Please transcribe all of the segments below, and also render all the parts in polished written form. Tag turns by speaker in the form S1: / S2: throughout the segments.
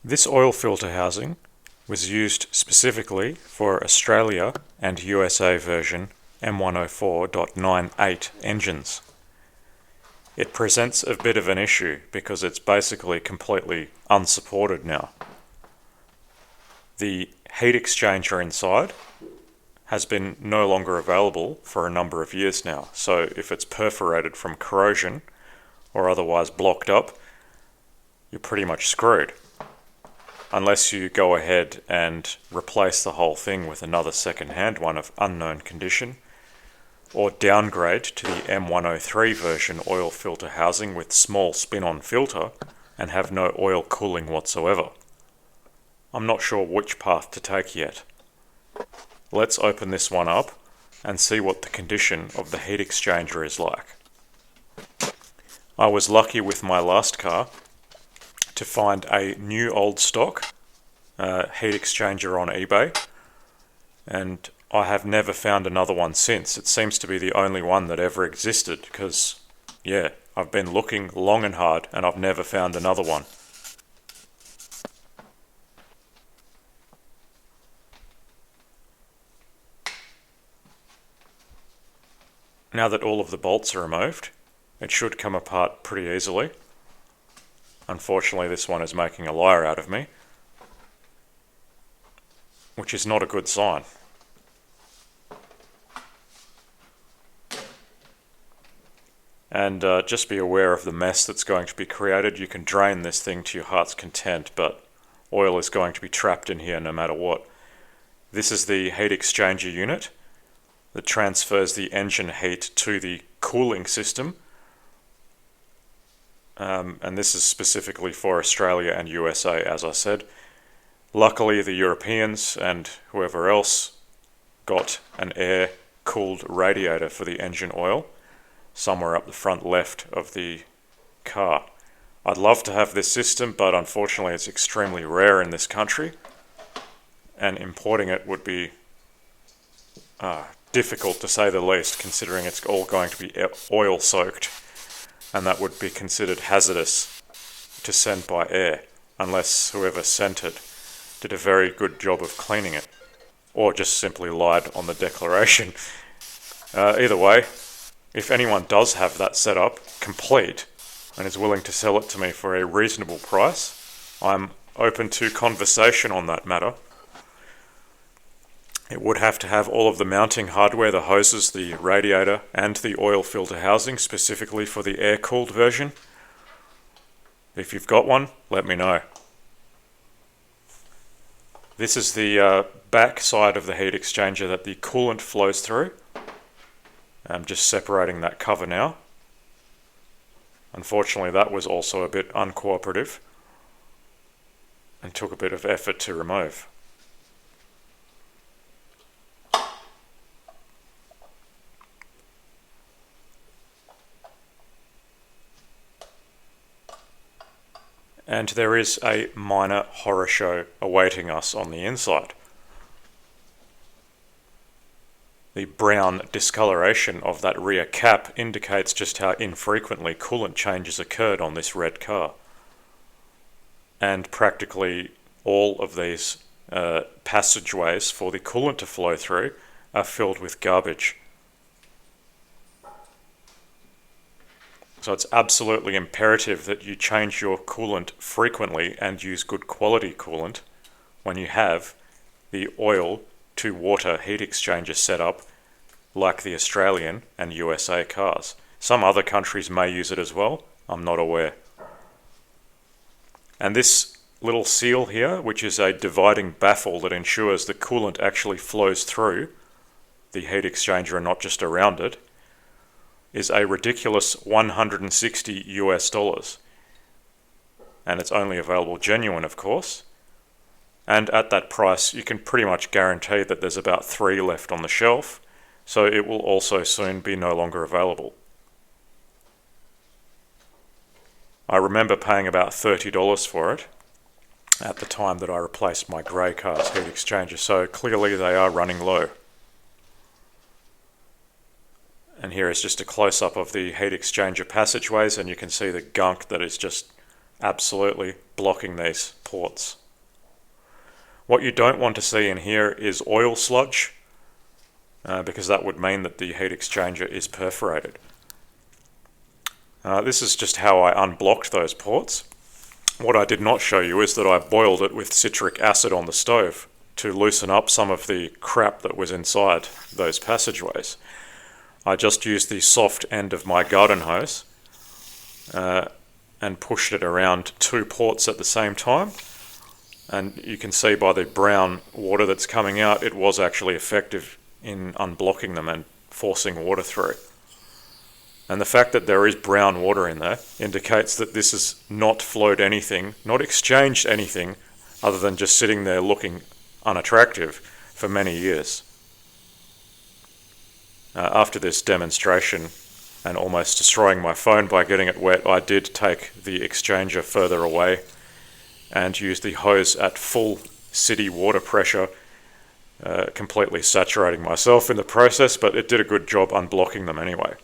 S1: This oil filter housing was used specifically for Australia and USA version M104.98 engines. It presents a bit of an issue because it's basically completely unsupported now. The heat exchanger inside has been no longer available for a number of years now, so if it's perforated from corrosion or otherwise blocked up, you're pretty much screwed. Unless you go ahead and replace the whole thing with another second-hand one of unknown condition, or downgrade to the M103 version oil filter housing with small spin-on filter and have no oil cooling whatsoever. I'm not sure which path to take yet. Let's open this one up and see what the condition of the heat exchanger is like. I was lucky with my last car to find a new old stock heat exchanger on eBay, and I have never found another one since. It seems to be the only one that ever existed because, yeah, I've been looking long and hard and I've never found another one. Now that all of the bolts are removed, it should come apart pretty easily. Unfortunately, this one is making a liar out of me, which is not a good sign. And just be aware of the mess that's going to be created. You can drain this thing to your heart's content, but oil is going to be trapped in here no matter what. This is the heat exchanger unit that transfers the engine heat to the cooling system. And this is specifically for Australia and USA, as I said. Luckily, the Europeans and whoever else got an air-cooled radiator for the engine oil somewhere up the front left of the car. I'd love to have this system, but unfortunately it's extremely rare in this country, and importing it would be difficult to say the least, considering it's all going to be oil-soaked, and that would be considered hazardous to send by air, unless whoever sent it did a very good job of cleaning it, or just simply lied on the declaration. Either way, if anyone does have that set up complete and is willing to sell it to me for a reasonable price, I'm open to conversation on that matter. It would have to have all of the mounting hardware, the hoses, the radiator, and the oil filter housing specifically for the air-cooled version. If you've got one, let me know. This is the back side of the heat exchanger that the coolant flows through. I'm just separating that cover now. Unfortunately, that was also a bit uncooperative and took a bit of effort to remove. And there is a minor horror show awaiting us on the inside. The brown discoloration of that rear cap indicates just how infrequently coolant changes occurred on this red car. And practically all of these passageways for the coolant to flow through are filled with garbage. So it's absolutely imperative that you change your coolant frequently and use good quality coolant when you have the oil to water heat exchanger set up like the Australian and USA cars. Some other countries may use it as well, I'm not aware. And this little seal here, which is a dividing baffle that ensures the coolant actually flows through the heat exchanger and not just around it, is a ridiculous $160 US. And it's only available genuine, of course. And at that price, you can pretty much guarantee that there's about 3 left on the shelf, so it will also soon be no longer available. I remember paying about $30 for it at the time that I replaced my grey car's heat exchanger, so clearly they are running low. And here is just a close-up of the heat exchanger passageways, and you can see the gunk that is just absolutely blocking these ports. What you don't want to see in here is oil sludge, because that would mean that the heat exchanger is perforated. This is just how I unblocked those ports. What I did not show you is that I boiled it with citric acid on the stove to loosen up some of the crap that was inside those passageways. I just used the soft end of my garden hose and pushed it around 2 ports at the same time. And you can see by the brown water that's coming out, it was actually effective in unblocking them and forcing water through. And the fact that there is brown water in there indicates that this has not flowed anything, not exchanged anything, other than just sitting there looking unattractive for many years. After this demonstration and almost destroying my phone by getting it wet, I did take the exchanger further away and use the hose at full city water pressure, completely saturating myself in the process, but it did a good job unblocking them anyway.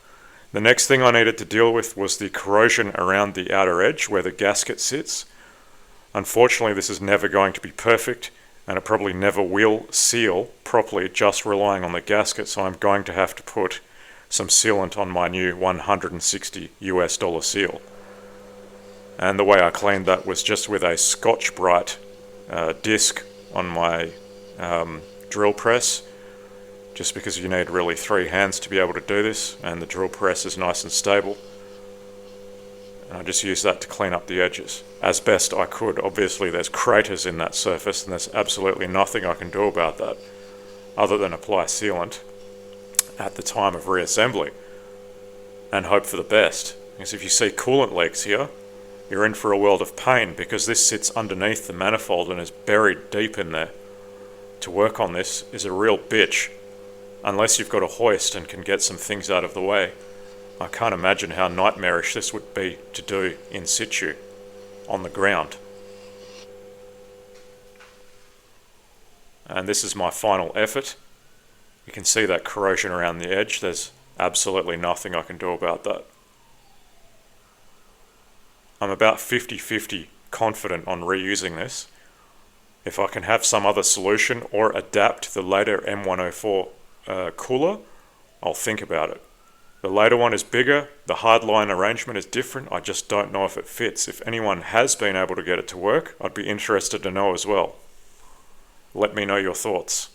S1: The next thing I needed to deal with was the corrosion around the outer edge where the gasket sits. Unfortunately, this is never going to be perfect, and it probably never will seal properly just relying on the gasket, so I'm going to have to put some sealant on my new $160 seal. And the way I cleaned that was just with a Scotch-Brite disc on my drill press, just because you need really 3 hands to be able to do this, and the drill press is nice and stable. And I just used that to clean up the edges as best I could. Obviously there's craters in that surface and there's absolutely nothing I can do about that other than apply sealant at the time of reassembly and hope for the best. Because if you see coolant leaks here, you're in for a world of pain, because this sits underneath the manifold and is buried deep in there. To work on this is a real bitch, unless you've got a hoist and can get some things out of the way. I can't imagine how nightmarish this would be to do in situ, on the ground. And this is my final effort. You can see that corrosion around the edge. There's absolutely nothing I can do about that. I'm about 50-50 confident on reusing this. If I can have some other solution or adapt the later M104 cooler, I'll think about it. The later one is bigger, the hardline arrangement is different, I just don't know if it fits. If anyone has been able to get it to work, I'd be interested to know as well. Let me know your thoughts.